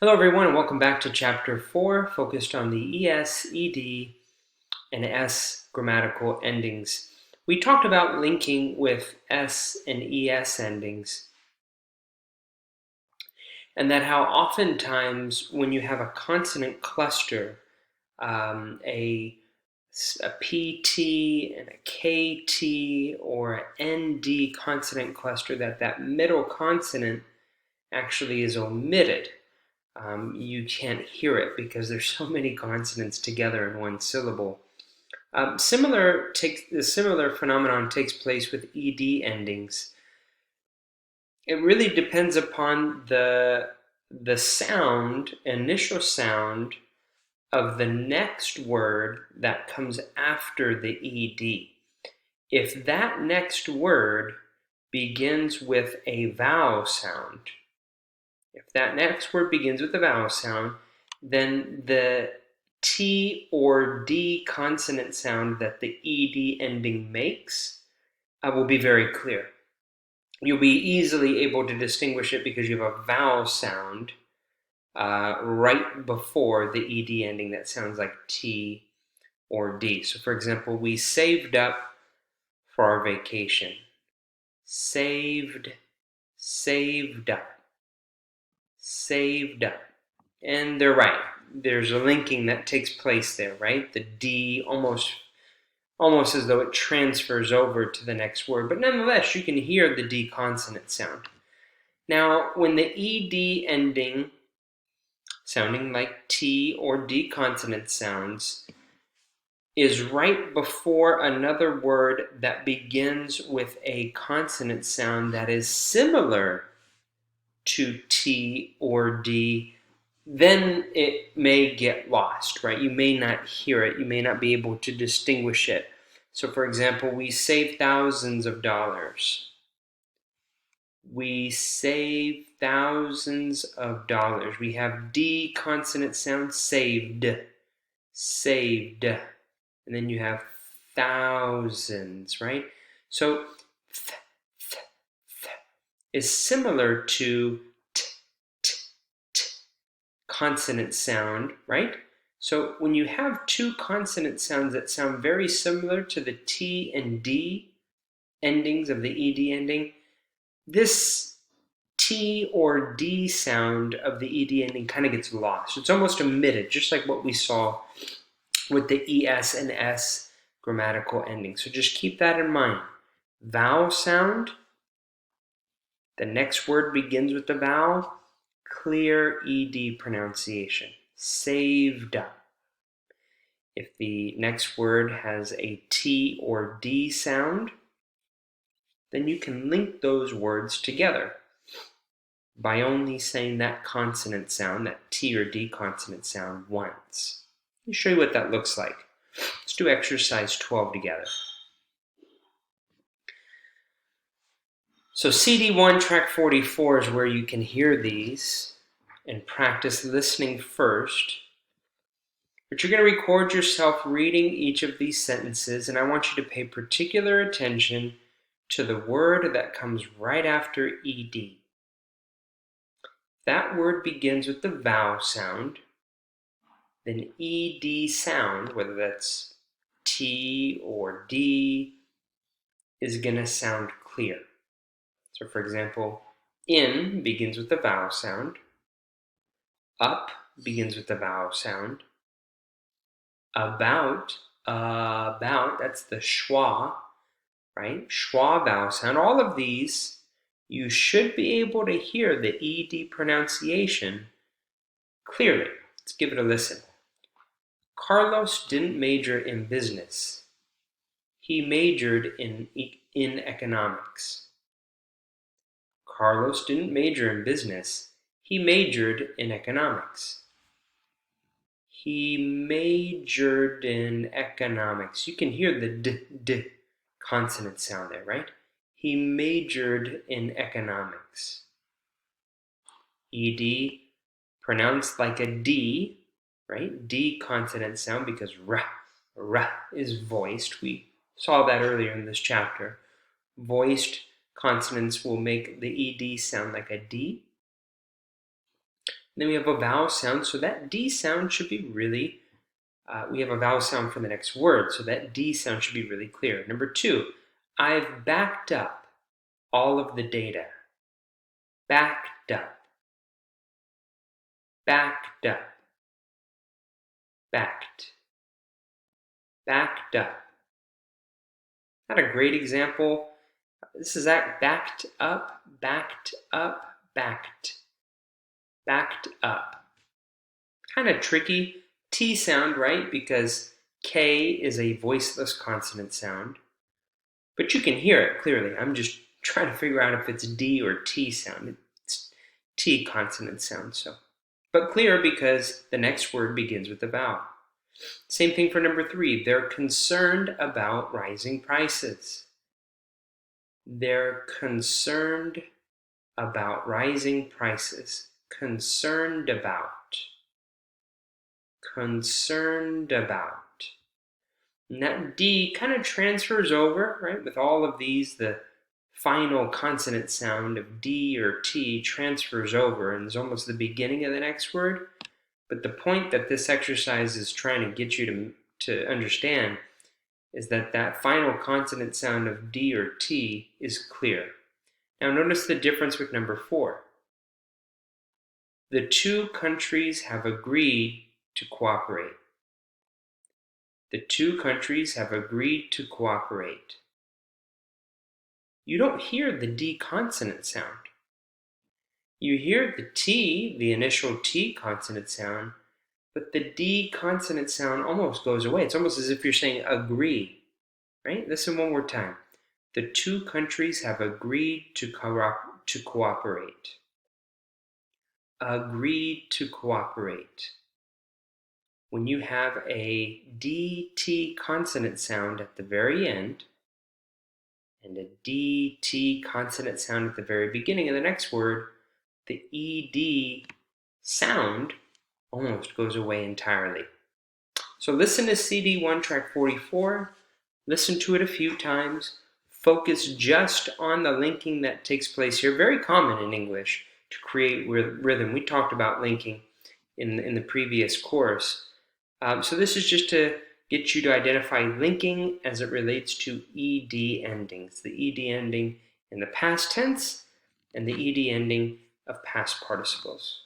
Hello everyone and welcome back to Chapter 4, focused on the ES, ED, and S grammatical endings. We talked about linking with S and ES endings, and that how oftentimes when you have a consonant cluster, a PT and a KT or an ND consonant cluster, that middle consonant actually is omitted. You can't hear it because there's so many consonants together in one syllable. The similar phenomenon takes place with ED endings. It really depends upon the initial sound of the next word that comes after the ED. If that next word begins with a vowel sound, then the T or D consonant sound that the ED ending makes will be very clear. You'll be easily able to distinguish it because you have a vowel sound right before the ED ending that sounds like T or D. So for example, we saved up for our vacation. Saved up. Saved up. And they're right. There's a linking that takes place there, right? The D almost as though it transfers over to the next word. But nonetheless, you can hear the D consonant sound. Now, when the ED ending, sounding like T or D consonant sounds, is right before another word that begins with a consonant sound that is similar to T or D, then it may get lost, right? You may not hear it. You may not be able to distinguish it. So for example, we save thousands of dollars. We save thousands of dollars. We have D consonant sound, saved. And then you have thousands, right? So is similar to consonant sound, right? So when you have two consonant sounds that sound very similar to the T and D endings of the ED ending, this T or D sound of the ED ending kind of gets lost. It's almost omitted, just like what we saw with the ES and S grammatical endings. So just keep that in mind. Vowel sound, the next word begins with the vowel, clear ED pronunciation. Saved up. If the next word has a T or D sound, then you can link those words together by only saying that consonant sound, that T or D consonant sound, once. Let me show you what that looks like. Let's do exercise 12 together. So CD1 track 44 is where you can hear these and practice listening first. But you're going to record yourself reading each of these sentences, and I want you to pay particular attention to the word that comes right after ED. That word begins with the vowel sound, then ED sound, whether that's T or D, is going to sound clear. So for example, in begins with the vowel sound, up begins with the vowel sound, about, that's the schwa, right? Schwa vowel sound. All of these, you should be able to hear the ED pronunciation clearly. Let's give it a listen. Carlos didn't major in business. He majored in economics. Carlos didn't major in business. He majored in economics. He majored in economics. You can hear the d consonant sound there, right? He majored in economics. ED pronounced like a D, right? D consonant sound because r is voiced. We saw that earlier in this chapter. Voiced consonants will make the ED sound like a D. then we have a vowel sound, so that D sound should be really, we have a vowel sound for the next word, so that D sound should be really clear. Number 2, I've backed up all of the data. Backed up. Backed up. Backed. Backed up. Not a great example. This is that backed up, backed up, backed. Backed up. Kind of tricky. T sound, right? Because K is a voiceless consonant sound. But you can hear it clearly. I'm just trying to figure out if it's D or T sound. It's T consonant sound, so. But clear because the next word begins with a vowel. Same thing for number 3. They're concerned about rising prices. They're concerned about rising prices. Concerned about. Concerned about. And that D kind of transfers over, right? With all of these, the final consonant sound of D or T transfers over and is almost the beginning of the next word. But the point that this exercise is trying to get you to understand is that that final consonant sound of D or T is clear. Now notice the difference with number 4. The 2 countries have agreed to cooperate. The 2 countries have agreed to cooperate. You don't hear the D consonant sound. You hear the T, the initial T consonant sound, but the D consonant sound almost goes away. It's almost as if you're saying agree, right? Listen one more time. The 2 countries have agreed to cooperate. Agreed to cooperate. When you have a DT consonant sound at the very end and a DT consonant sound at the very beginning of the next word, the ED sound almost goes away entirely. So listen to CD1 track 44, listen to it a few times, focus just on the linking that takes place here. Very common in English to create rhythm. We talked about linking in the previous course. So this is just to get you to identify linking as it relates to ED endings. The ED ending in the past tense and the ED ending of past participles.